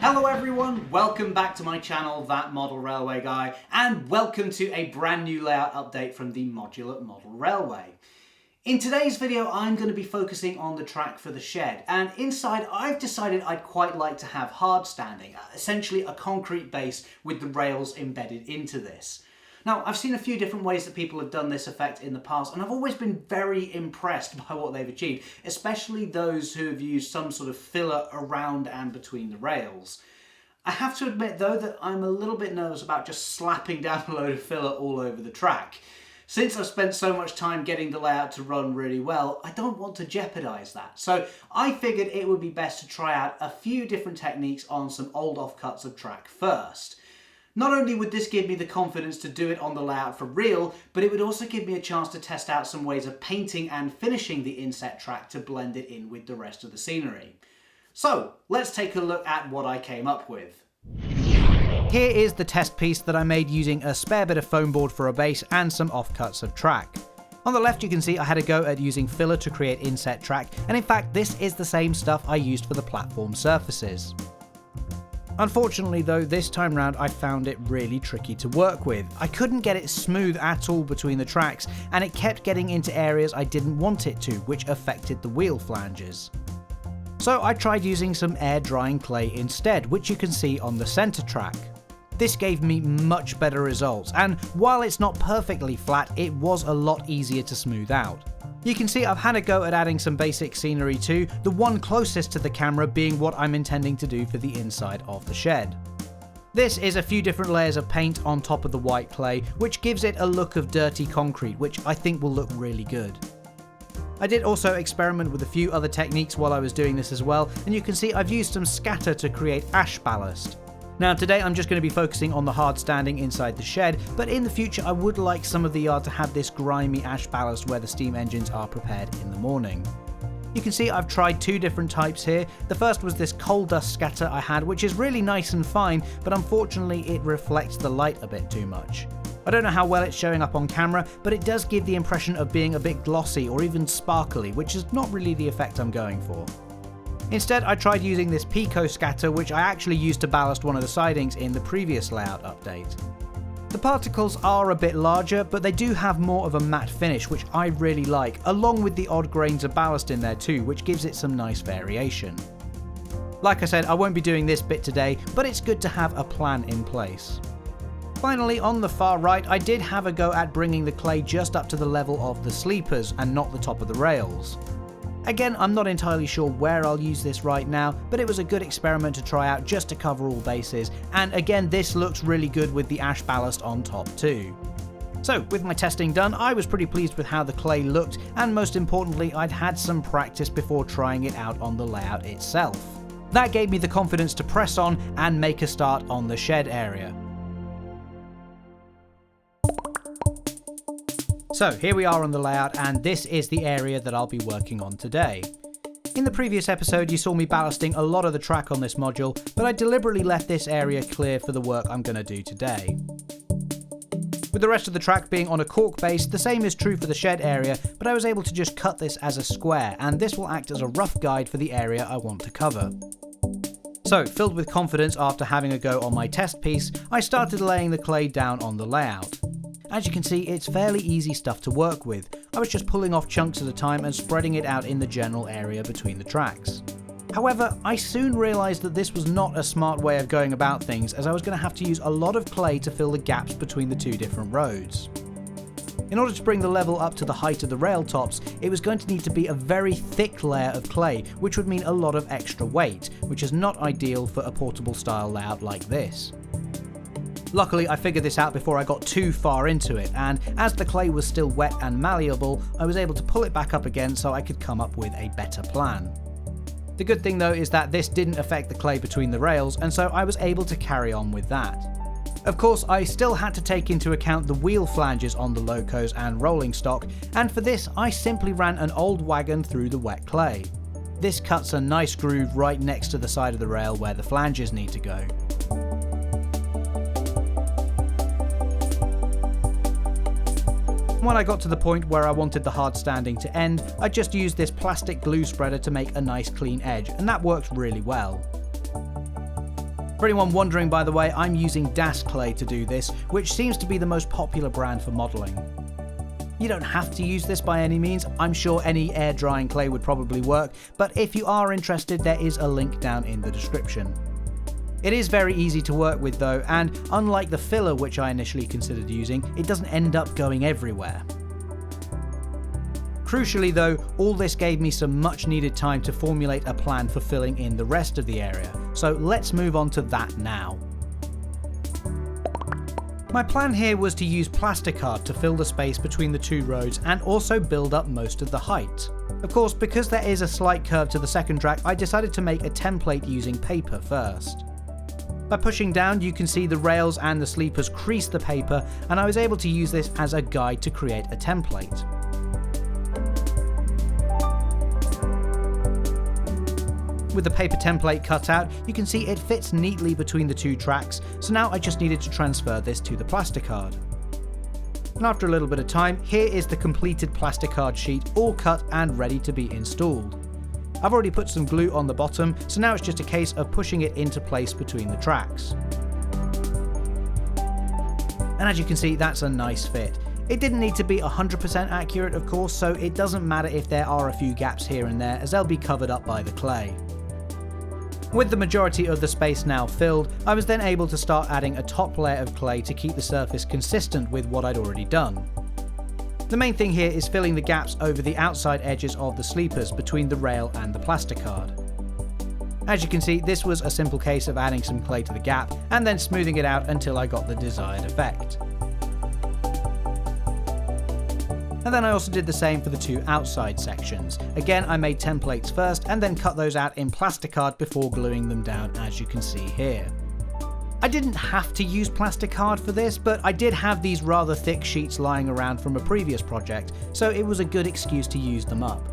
Hello everyone, welcome back to my channel, That Model Railway Guy, and welcome to a brand new layout update from the Modular Model Railway. In today's video, I'm going to be focusing on the track for the shed, and inside I've decided I'd quite like to have hard standing, essentially a concrete base with the rails embedded into this. Now, I've seen a few different ways that people have done this effect in the past, and I've always been very impressed by what they've achieved, especially those who have used some sort of filler around and between the rails. I have to admit, though, that I'm a little bit nervous about just slapping down a load of filler all over the track. Since I've spent so much time getting the layout to run really well, I don't want to jeopardize that. So I figured it would be best to try out a few different techniques on some old offcuts of track first. Not only would this give me the confidence to do it on the layout for real, but it would also give me a chance to test out some ways of painting and finishing the inset track to blend it in with the rest of the scenery. So, let's take a look at what I came up with. Here is the test piece that I made using a spare bit of foam board for a base and some offcuts of track. On the left you can see I had a go at using filler to create inset track, and in fact this is the same stuff I used for the platform surfaces. Unfortunately though, this time round I found it really tricky to work with. I couldn't get it smooth at all between the tracks, and it kept getting into areas I didn't want it to, which affected the wheel flanges. So I tried using some air drying clay instead, which you can see on the centre track. This gave me much better results, and while it's not perfectly flat, it was a lot easier to smooth out. You can see I've had a go at adding some basic scenery too, the one closest to the camera being what I'm intending to do for the inside of the shed. This is a few different layers of paint on top of the white clay, which gives it a look of dirty concrete, which I think will look really good. I did also experiment with a few other techniques while I was doing this as well, and you can see I've used some scatter to create ash ballast. Now today I'm just going to be focusing on the hard standing inside the shed, but in the future I would like some of the yard to have this grimy ash ballast where the steam engines are prepared in the morning. You can see I've tried two different types here. The first was this coal dust scatter I had, which is really nice and fine, but unfortunately it reflects the light a bit too much. I don't know how well it's showing up on camera, but it does give the impression of being a bit glossy or even sparkly, which is not really the effect I'm going for. Instead, I tried using this Pico scatter, which I actually used to ballast one of the sidings in the previous layout update. The particles are a bit larger, but they do have more of a matte finish, which I really like, along with the odd grains of ballast in there too, which gives it some nice variation. Like I said, I won't be doing this bit today, but it's good to have a plan in place. Finally, on the far right, I did have a go at bringing the clay just up to the level of the sleepers and not the top of the rails. Again, I'm not entirely sure where I'll use this right now, but it was a good experiment to try out just to cover all bases, and again this looks really good with the ash ballast on top too. So with my testing done, I was pretty pleased with how the clay looked, and most importantly I'd had some practice before trying it out on the layout itself. That gave me the confidence to press on and make a start on the shed area. So here we are on the layout, and this is the area that I'll be working on today. In the previous episode you saw me ballasting a lot of the track on this module, but I deliberately left this area clear for the work I'm going to do today. With the rest of the track being on a cork base, the same is true for the shed area, but I was able to just cut this as a square, and this will act as a rough guide for the area I want to cover. So, filled with confidence after having a go on my test piece, I started laying the clay down on the layout. As you can see, it's fairly easy stuff to work with. I was just pulling off chunks at a time and spreading it out in the general area between the tracks. However, I soon realised that this was not a smart way of going about things, as I was going to have to use a lot of clay to fill the gaps between the two different roads. In order to bring the level up to the height of the rail tops, it was going to need to be a very thick layer of clay, which would mean a lot of extra weight, which is not ideal for a portable style layout like this. Luckily, I figured this out before I got too far into it, and as the clay was still wet and malleable, I was able to pull it back up again so I could come up with a better plan. The good thing though is that this didn't affect the clay between the rails, and so I was able to carry on with that. Of course, I still had to take into account the wheel flanges on the locos and rolling stock, and for this I simply ran an old wagon through the wet clay. This cuts a nice groove right next to the side of the rail where the flanges need to go. When I got to the point where I wanted the hard standing to end, I just used this plastic glue spreader to make a nice clean edge, and that worked really well. For anyone wondering, by the way, I'm using Das clay to do this, which seems to be the most popular brand for modelling. You don't have to use this by any means, I'm sure any air drying clay would probably work, but if you are interested, there is a link down in the description. It is very easy to work with though, and unlike the filler which I initially considered using, it doesn't end up going everywhere. Crucially though, all this gave me some much needed time to formulate a plan for filling in the rest of the area, so let's move on to that now. My plan here was to use plasticard to fill the space between the two roads and also build up most of the height. Of course, because there is a slight curve to the second track, I decided to make a template using paper first. By pushing down, you can see the rails and the sleepers crease the paper, and I was able to use this as a guide to create a template. With the paper template cut out, you can see it fits neatly between the two tracks, so now I just needed to transfer this to the plasticard. And after a little bit of time, here is the completed plasticard sheet all cut and ready to be installed. I've already put some glue on the bottom, so now it's just a case of pushing it into place between the tracks. And as you can see, that's a nice fit. It didn't need to be 100% accurate of course, so it doesn't matter if there are a few gaps here and there, as they'll be covered up by the clay. With the majority of the space now filled, I was then able to start adding a top layer of clay to keep the surface consistent with what I'd already done. The main thing here is filling the gaps over the outside edges of the sleepers between the rail and the plasticard. As you can see, this was a simple case of adding some clay to the gap and then smoothing it out until I got the desired effect. And then I also did the same for the two outside sections. Again, I made templates first and then cut those out in plasticard before gluing them down, as you can see here. I didn't have to use plasticard for this, but I did have these rather thick sheets lying around from a previous project, so it was a good excuse to use them up.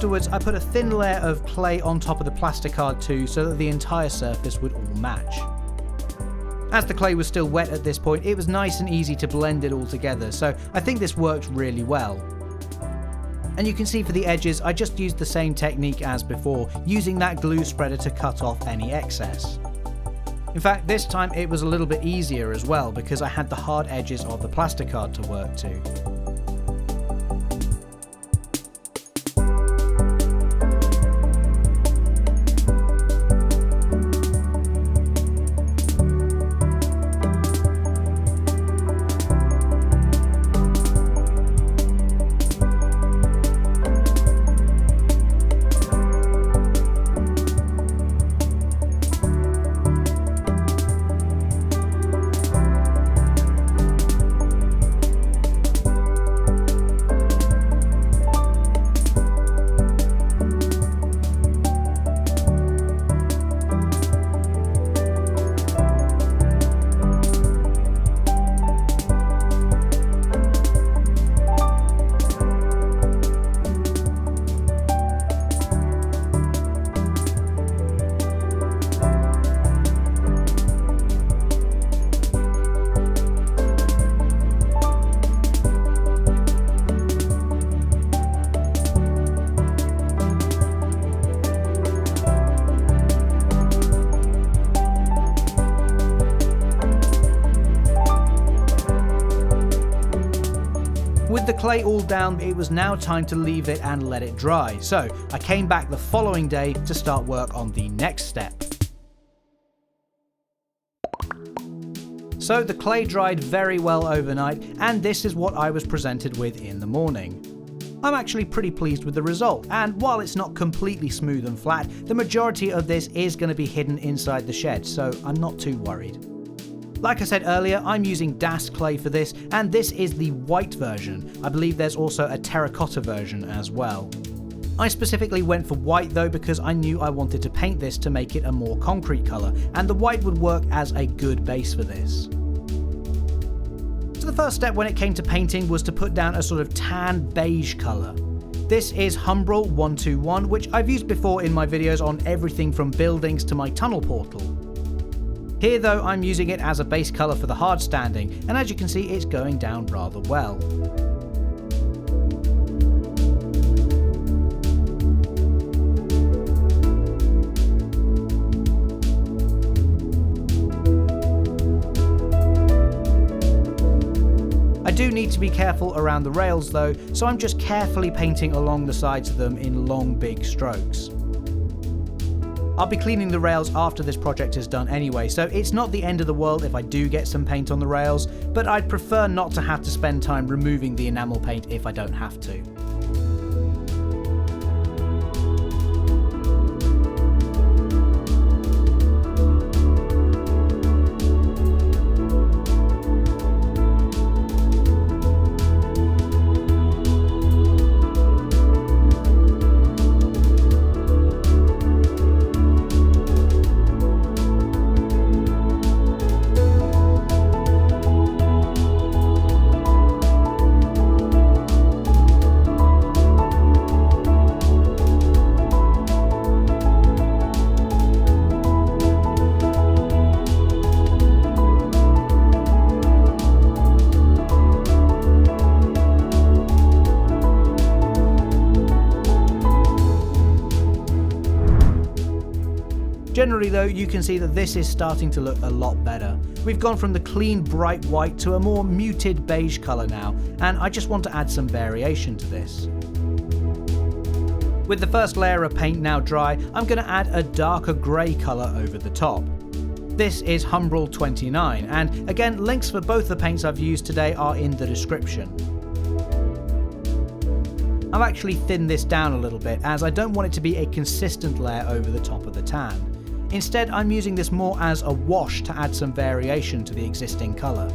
Afterwards, I put a thin layer of clay on top of the plasticard too, so that the entire surface would all match. As the clay was still wet at this point, it was nice and easy to blend it all together, so I think this worked really well. And you can see for the edges, I just used the same technique as before, using that glue spreader to cut off any excess. In fact, this time it was a little bit easier as well, because I had the hard edges of the plasticard to work to. With the clay all down, it was now time to leave it and let it dry, so I came back the following day to start work on the next step. So the clay dried very well overnight, and this is what I was presented with in the morning. I'm actually pretty pleased with the result, and while it's not completely smooth and flat, the majority of this is going to be hidden inside the shed, so I'm not too worried. Like I said earlier, I'm using Das clay for this, and this is the white version. I believe there's also a terracotta version as well. I specifically went for white though because I knew I wanted to paint this to make it a more concrete colour, and the white would work as a good base for this. So the first step when it came to painting was to put down a sort of tan beige colour. This is Humbrol 121, which I've used before in my videos on everything from buildings to my tunnel portal. Here though, I'm using it as a base colour for the hard standing, and as you can see it's going down rather well. I do need to be careful around the rails though, so I'm just carefully painting along the sides of them in long big strokes. I'll be cleaning the rails after this project is done anyway, so it's not the end of the world if I do get some paint on the rails, but I'd prefer not to have to spend time removing the enamel paint if I don't have to. Generally though, you can see that this is starting to look a lot better. We've gone from the clean bright white to a more muted beige colour now, and I just want to add some variation to this. With the first layer of paint now dry, I'm going to add a darker grey colour over the top. This is Humbrol 29, and again, links for both the paints I've used today are in the description. I've actually thinned this down a little bit as I don't want it to be a consistent layer over the top of the tan. Instead, I'm using this more as a wash to add some variation to the existing colour.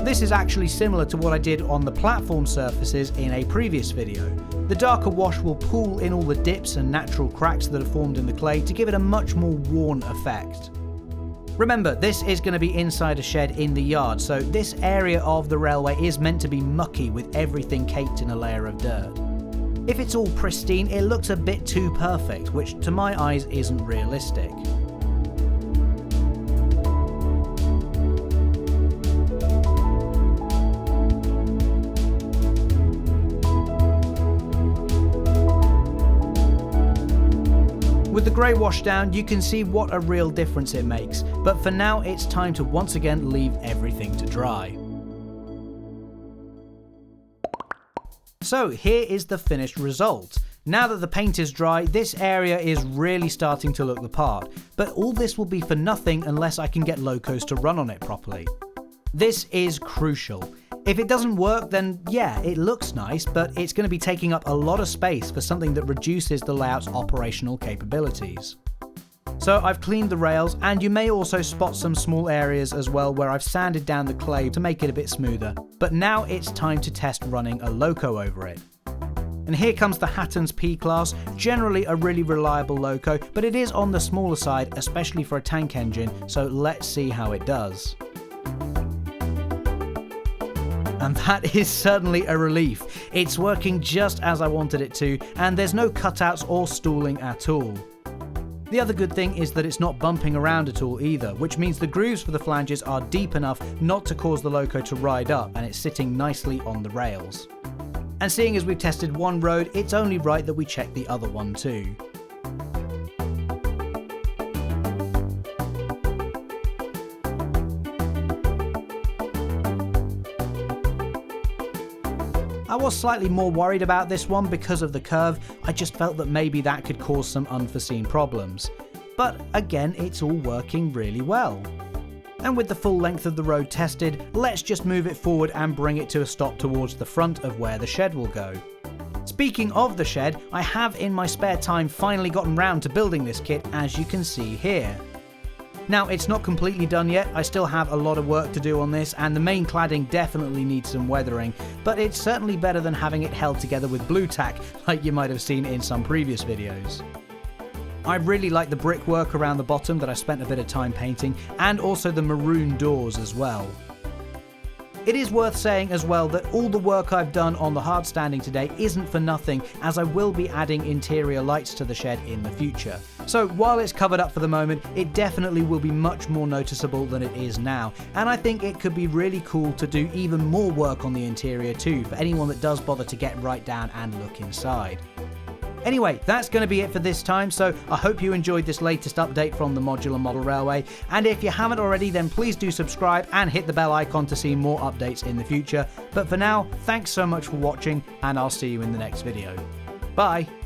This is actually similar to what I did on the platform surfaces in a previous video. The darker wash will pull in all the dips and natural cracks that are formed in the clay to give it a much more worn effect. Remember, this is going to be inside a shed in the yard, so this area of the railway is meant to be mucky with everything caked in a layer of dirt. If it's all pristine, it looks a bit too perfect, which to my eyes isn't realistic. With the grey wash down, you can see what a real difference it makes, but for now it's time to once again leave everything to dry. So here is the finished result. Now that the paint is dry, this area is really starting to look the part, but all this will be for nothing unless I can get locos to run on it properly. This is crucial. If it doesn't work, then yeah, it looks nice, but it's going to be taking up a lot of space for something that reduces the layout's operational capabilities. So I've cleaned the rails, and you may also spot some small areas as well where I've sanded down the clay to make it a bit smoother, but now it's time to test running a loco over it. And here comes the Hatton's P-Class, generally a really reliable loco, but it is on the smaller side, especially for a tank engine, so let's see how it does. And that is certainly a relief. It's working just as I wanted it to, and there's no cutouts or stooling at all. The other good thing is that it's not bumping around at all either, which means the grooves for the flanges are deep enough not to cause the loco to ride up, and it's sitting nicely on the rails. And seeing as we've tested one road, it's only right that we check the other one too. I was slightly more worried about this one because of the curve. I just felt that maybe that could cause some unforeseen problems. But again, it's all working really well. And with the full length of the road tested, let's just move it forward and bring it to a stop towards the front of where the shed will go. Speaking of the shed, I have in my spare time finally gotten round to building this kit, as you can see here. Now, it's not completely done yet, I still have a lot of work to do on this, and the main cladding definitely needs some weathering, but it's certainly better than having it held together with blue tack, like you might have seen in some previous videos. I really like the brickwork around the bottom that I spent a bit of time painting, and also the maroon doors as well. It is worth saying as well that all the work I've done on the hard standing today isn't for nothing, as I will be adding interior lights to the shed in the future. So while it's covered up for the moment, it definitely will be much more noticeable than it is now, and I think it could be really cool to do even more work on the interior too, for anyone that does bother to get right down and look inside. Anyway, that's going to be it for this time, so I hope you enjoyed this latest update from the Modular Model Railway, and if you haven't already, then please do subscribe and hit the bell icon to see more updates in the future. But for now, thanks so much for watching, and I'll see you in the next video. Bye!